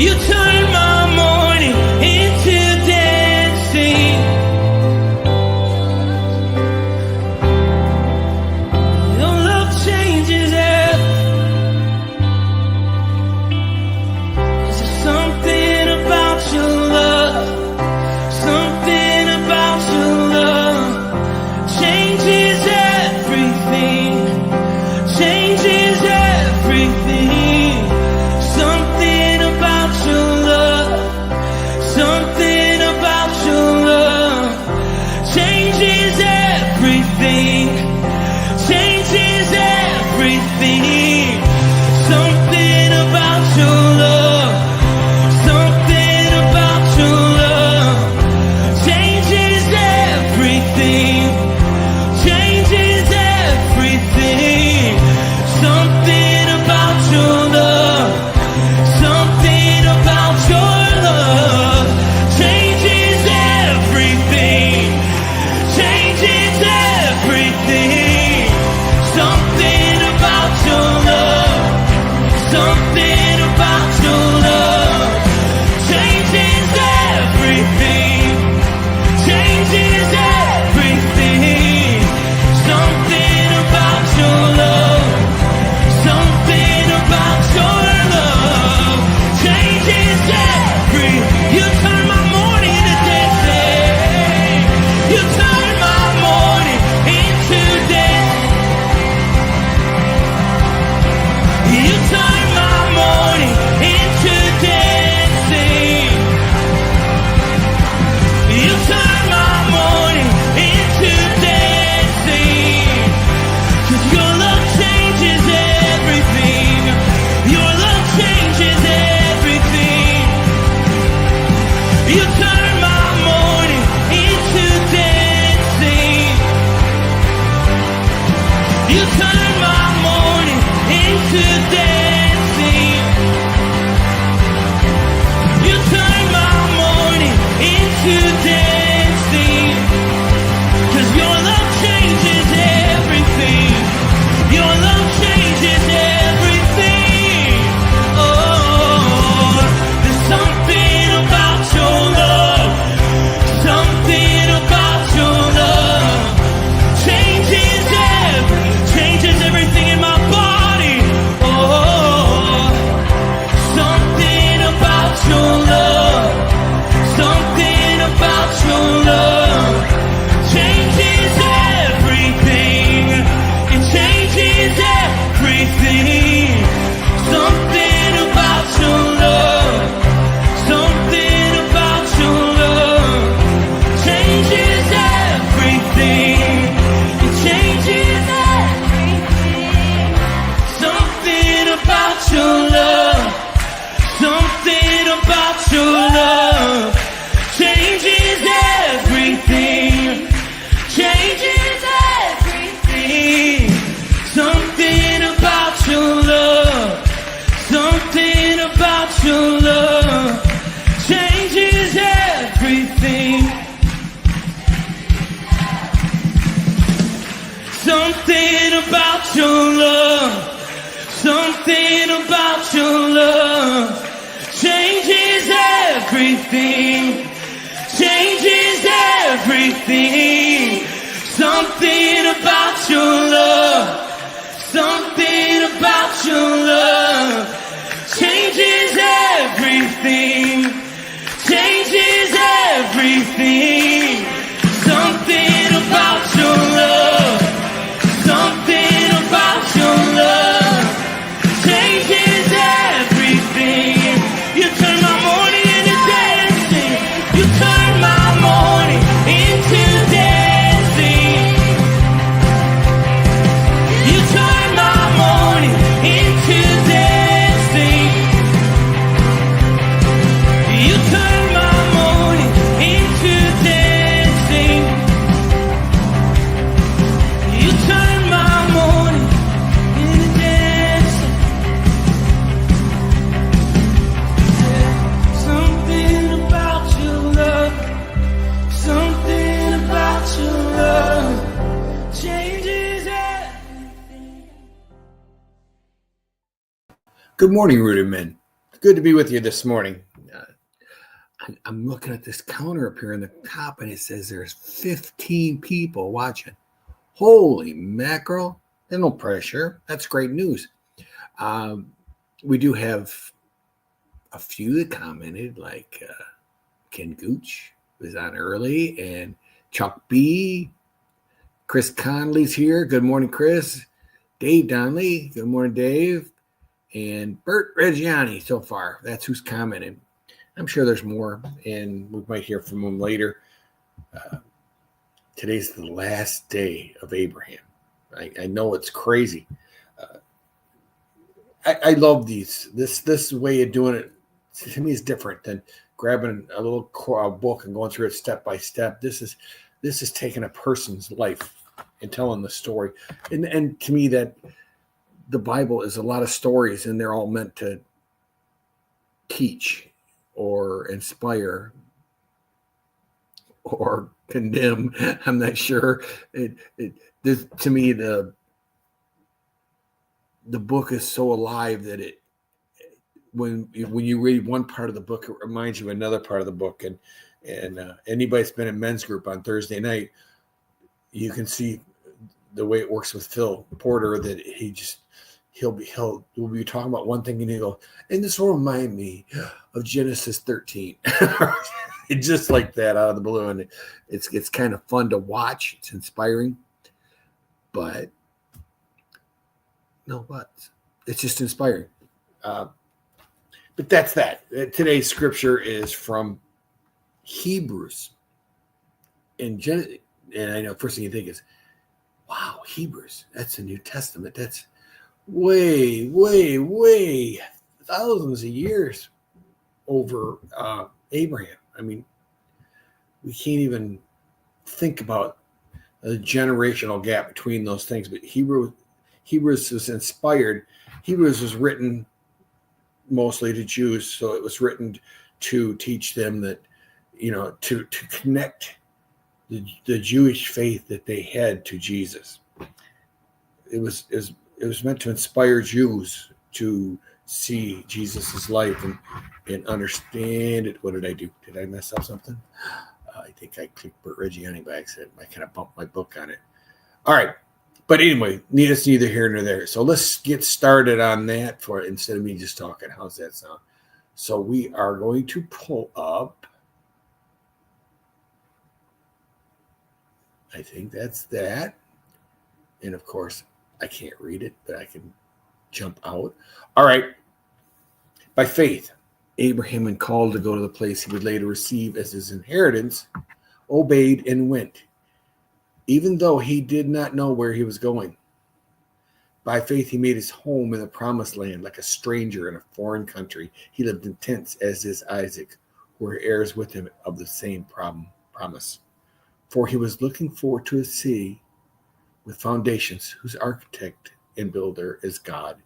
You turn my morning into dancing. Your love changes everything. There's something about your love. Something about your love changes everything. Changes everything. Something about your love. Something about your love changes everything. Changes everything. Something about your love. Something about your love changes everything. Changes everything. Something about your love. Something about your love changes everything. Changes everything. Something about your love. Something about your love changes everything. Changes everything. Something about your love. Something about your love changes every. You turn my morning into dancing. You turn my morning into dance. You turn my morning into dancing. You turn my morning into dancing. 'Cause your love changes everything. Your love changes everything. You turn my morning into dancing. You turn my morning into dancing. You turn my morning into dancing. 'Cause your love changes everything. Your love changes everything. Oh, there's something about your love. Something about your love changes everything in my body. Oh, something about your love. Something about your love changes everything. It changes everything. Something about your love. Something about your love changes everything. It changes everything. Something about your love. Something about your love changes everything. Changes everything. Something about your love. Something about your love changes everything. Something about your love. Something about your love changes everything. Changes everything. Something about your love. Something about your love changes everything. Changes everything. Something about your love. Something about your love changes everything. You turn my morning into dancing. You turn my morning into dancing. You turn my morning into dancing. You turn my morning into dancing. You turn my morning into dancing. Something about your love. Something about your love changes everything. Good morning, Rooted Men. Good to be with you this morning. I'm looking at this counter up here on the top, and it says there's 15 people watching. Holy mackerel. There's no pressure. That's great news. We do have a few that commented, like Ken Gooch was on early, and Chuck B. Chris Conley's here. Good morning, Chris. Dave Donnelly. Good morning, Dave. And Bert Reggiani so far. That's who's commented. I'm sure there's more, and we might hear from him later. Today's the last day of Abraham. I know it's crazy. I love these. This way of doing it, to me, is different than grabbing a little book and going through it step by step. This is taking a person's life and telling the story. And to me, that the Bible is a lot of stories, and they're all meant to teach or inspire or condemn. I'm not sure. To me, the book is so alive that when you read one part of the book, it reminds you of another part of the book. And anybody that's been in men's group on Thursday night, you can see the way it works with Phil Porter, that we'll be talking about one thing, and he'll go, and this will remind me of Genesis 13. It's just like that out of the blue, and it's kind of fun to watch. It's inspiring, but it's just inspiring. But that's that. Today's scripture is from Hebrews. And I know first thing you think is, wow, Hebrews, that's the New Testament. That's way thousands of years over Abraham. I mean, we can't even think about a generational gap between those things. But Hebrews was inspired. Hebrews was written mostly to Jews, so it was written to teach them that, to connect the Jewish faith that they had to Jesus. It was meant to inspire Jews to see Jesus's life and understand it. What did I do? Did I mess up something? I think I clicked Bert Reggiani by accident. I kind of bumped my book on it. All right. But anyway, neither here nor there. So let's get started on that instead of me just talking. How's that sound? So we are going to pull up. I think that's that. And of course, I can't read it, but I can jump out. All right. By faith, Abraham, when called to go to the place he would later receive as his inheritance, obeyed and went, even though he did not know where he was going. By faith, he made his home in the promised land, like a stranger in a foreign country. He lived in tents, as is Isaac, who were heirs with him of the same promise. For he was looking forward to a city with foundations, whose architect and builder is God.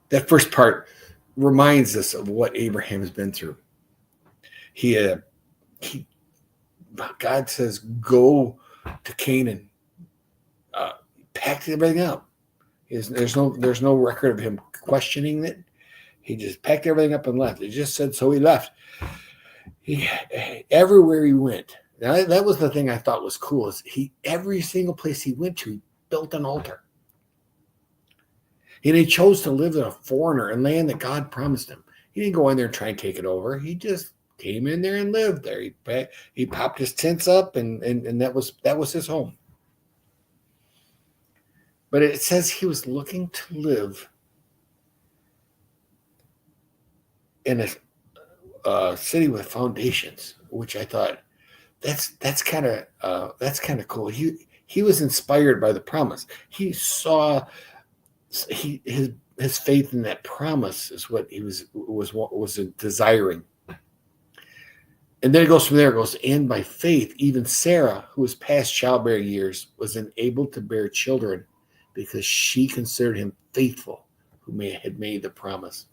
That first part reminds us of what Abraham has been through. God says, go to Canaan. Packed everything up. There's no record of him questioning it. He just packed everything up and left. It just said so. He left. Everywhere he went. Now, that was the thing I thought was cool. Is every single place he went to, he built an altar. And he chose to live in a foreigner and land that God promised him. He didn't go in there and try and take it over. He just came in there and lived there. He popped his tents up, and that was his home. But it says he was looking to live in a city with foundations, which I thought that's kind of cool. He was inspired by the promise. He saw his faith in that promise is what he was desiring. And then it goes from there. It goes, and by faith, even Sarah, who was past childbearing years, was enabled to bear children because she considered him faithful who had made the promise.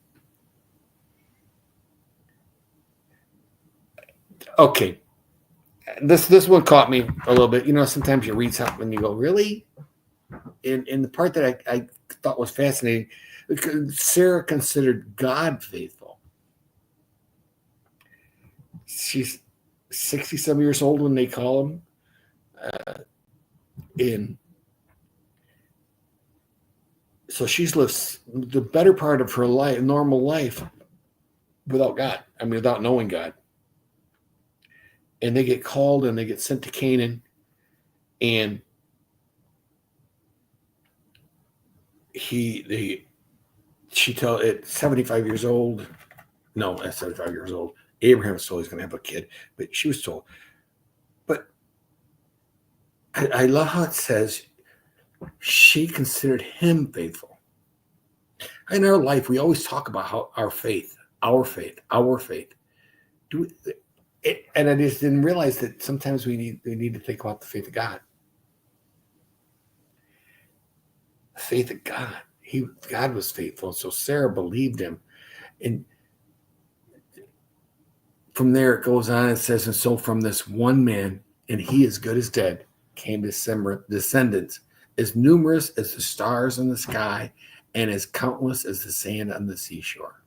Okay. This one caught me a little bit. Sometimes you read something and you go, really? In the part that I thought was fascinating, because Sarah considered God faithful. She's 60-some years old when they call him. So she's lived the better part of her life, normal life, without God. I mean, without knowing God. And they get called and they get sent to Canaan. And she told at 75 years old. No, at 75 years old, Abraham was told he's going to have a kid, but she was told. But I love how it says she considered him faithful. In our life, we always talk about how our faith. And I just didn't realize that sometimes we need to think about the faith of God. The faith of God. God was faithful. So Sarah believed him. And from there it goes on, it says, and so from this one man, and he as good as dead, came descendants as numerous as the stars in the sky and as countless as the sand on the seashore.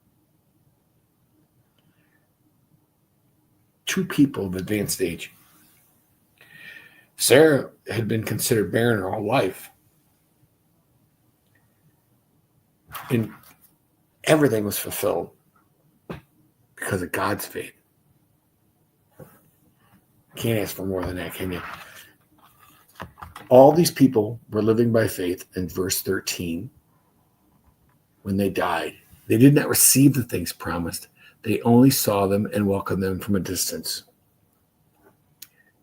Two people of advanced age. Sarah had been considered barren her whole life. And everything was fulfilled because of God's faith. Can't ask for more than that, can you? All these people were living by faith in verse 13. When they died, they did not receive the things promised. They only saw them and welcomed them from a distance,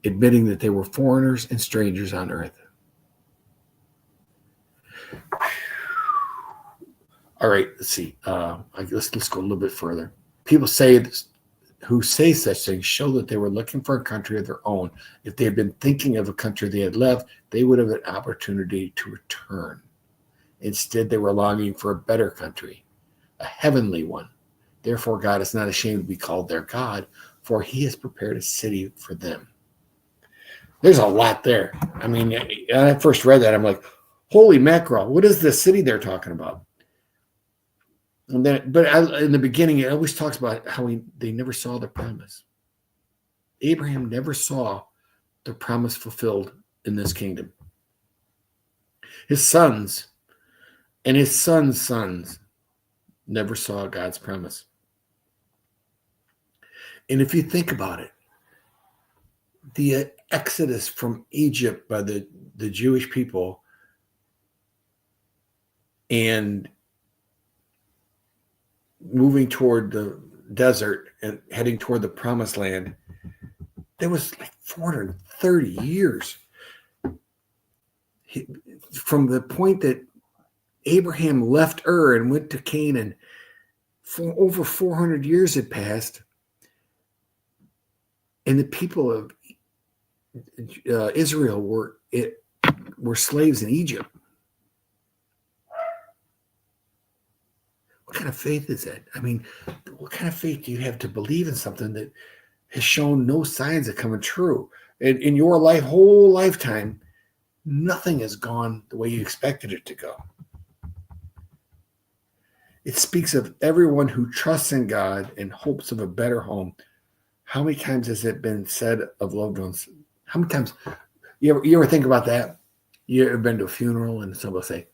admitting that they were foreigners and strangers on earth. All right, let's see. Let's go a little bit further. People who say such things show that they were looking for a country of their own. If they had been thinking of a country they had left, they would have an opportunity to return. Instead, they were longing for a better country, a heavenly one. Therefore, God is not ashamed to be called their God, for he has prepared a city for them. There's a lot there. I mean, when I first read that, I'm like, holy mackerel, what is the city they're talking about? And then, in the beginning, it always talks about how they never saw the promise. Abraham never saw the promise fulfilled in this kingdom. His sons and his sons' sons never saw God's promise. And if you think about it, the exodus from Egypt by the Jewish people and moving toward the desert and heading toward the promised land, there was like 430 years. From the point that Abraham left Ur and went to Canaan, over 400 years had passed, and the people of Israel were slaves in Egypt. What kind of faith is that? I mean, what kind of faith do you have to believe in something that has shown no signs of coming true? In your whole lifetime, nothing has gone the way you expected it to go. It speaks of everyone who trusts in God and hopes of a better home. How many times has it been said of loved ones? How many times? You ever think about that? You ever been to a funeral and somebody say,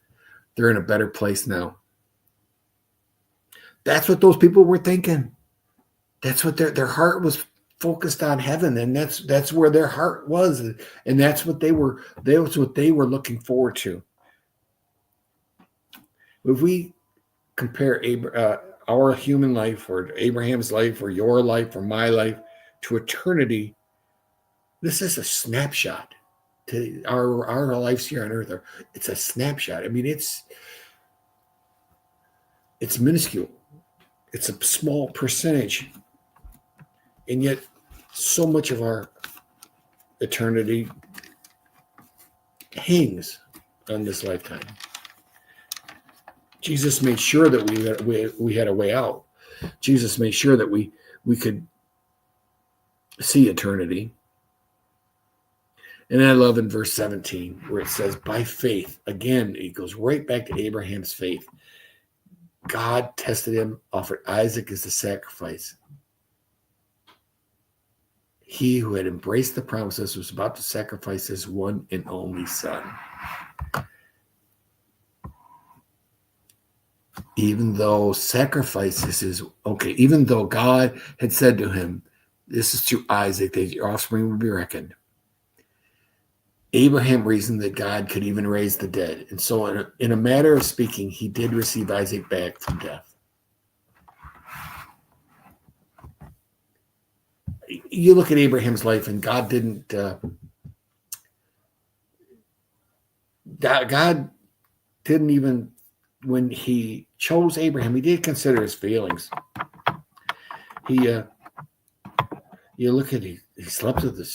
they're in a better place now? That's what those people were thinking. That's what their heart was focused on, heaven, and that's where their heart was, and that's what they were looking forward to. If we compare our human life, or Abraham's life, or your life, or my life, to eternity, this is a snapshot to our lives here on earth. It's a snapshot. I mean, it's minuscule. It's a small percentage. And yet, so much of our eternity hangs on this lifetime. Jesus made sure that we had a way out. Jesus made sure that we could see eternity. And I love in verse 17 where it says, by faith, again, it goes right back to Abraham's faith. God tested him, offered Isaac as the sacrifice. He who had embraced the promises was about to sacrifice his one and only son. Even though sacrifices is okay, even though God had said to him, this is through Isaac that your offspring will be reckoned, Abraham reasoned that God could even raise the dead. And so in a matter of speaking, he did receive Isaac back from death. You look at Abraham's life, and God didn't. God didn't even, when he chose Abraham, he did consider his feelings. You look at he slept with the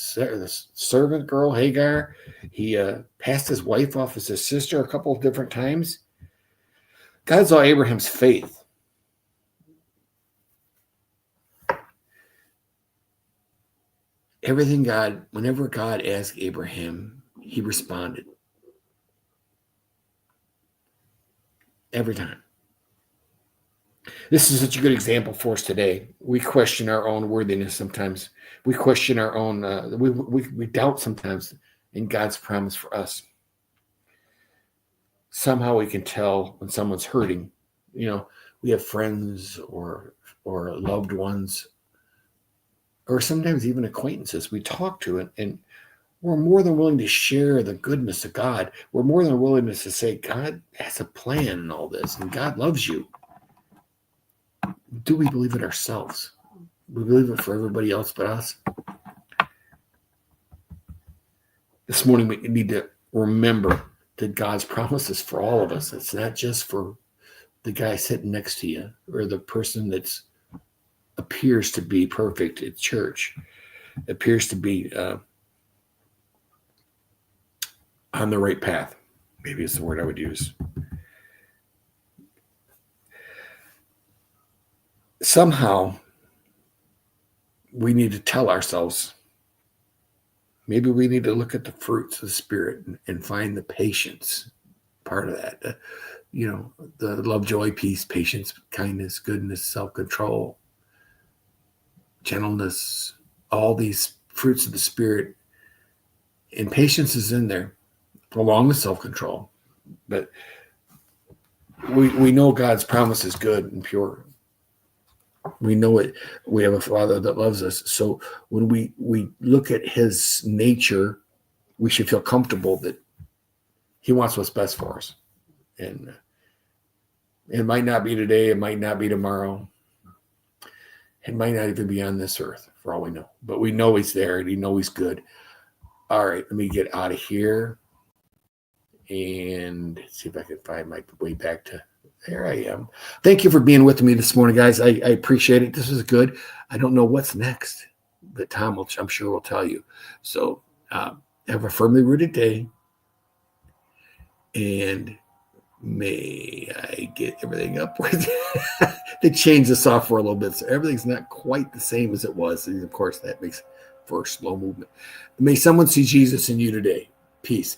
servant girl Hagar. He passed his wife off as his sister a couple of different times. God saw Abraham's faith. Whenever God asked Abraham, he responded. Every time. This is such a good example for us today. We question our own worthiness sometimes. We question our own, we doubt sometimes in God's promise for us. Somehow we can tell when someone's hurting. You know, we have friends or loved ones, or sometimes even acquaintances we talk to, and we're more than willing to share the goodness of God. We're more than willing to say, God has a plan in all this, and God loves you. Do we believe it ourselves? We believe it for everybody else but us. This morning we need to remember that God's promise is for all of us. It's not just for the guy sitting next to you or the person that appears to be perfect at church, appears to be on the right path. Maybe it's the word I would use. Somehow, we need to tell ourselves, maybe we need to look at the fruits of the Spirit and find the patience part of that. The love, joy, peace, patience, kindness, goodness, self-control, gentleness, all these fruits of the Spirit. And patience is in there, along with self-control. But we know God's promise is good and pure. We know it. We have a Father that loves us. So when we look at his nature, we should feel comfortable that he wants what's best for us. And it might not be today. It might not be tomorrow. It might not even be on this earth, for all we know. But we know he's there, and we know he's good. All right, let me get out of here and see if I can find my way back to... There I am. Thank you for being with me this morning, guys. I appreciate it. This is good. I don't know what's next, but Tom I'm sure will tell you. So have a firmly rooted day, and may I get everything up with they changed the software a little bit, so everything's not quite the same as it was. And of course, that makes for a slow movement. May someone see Jesus in you today. Peace.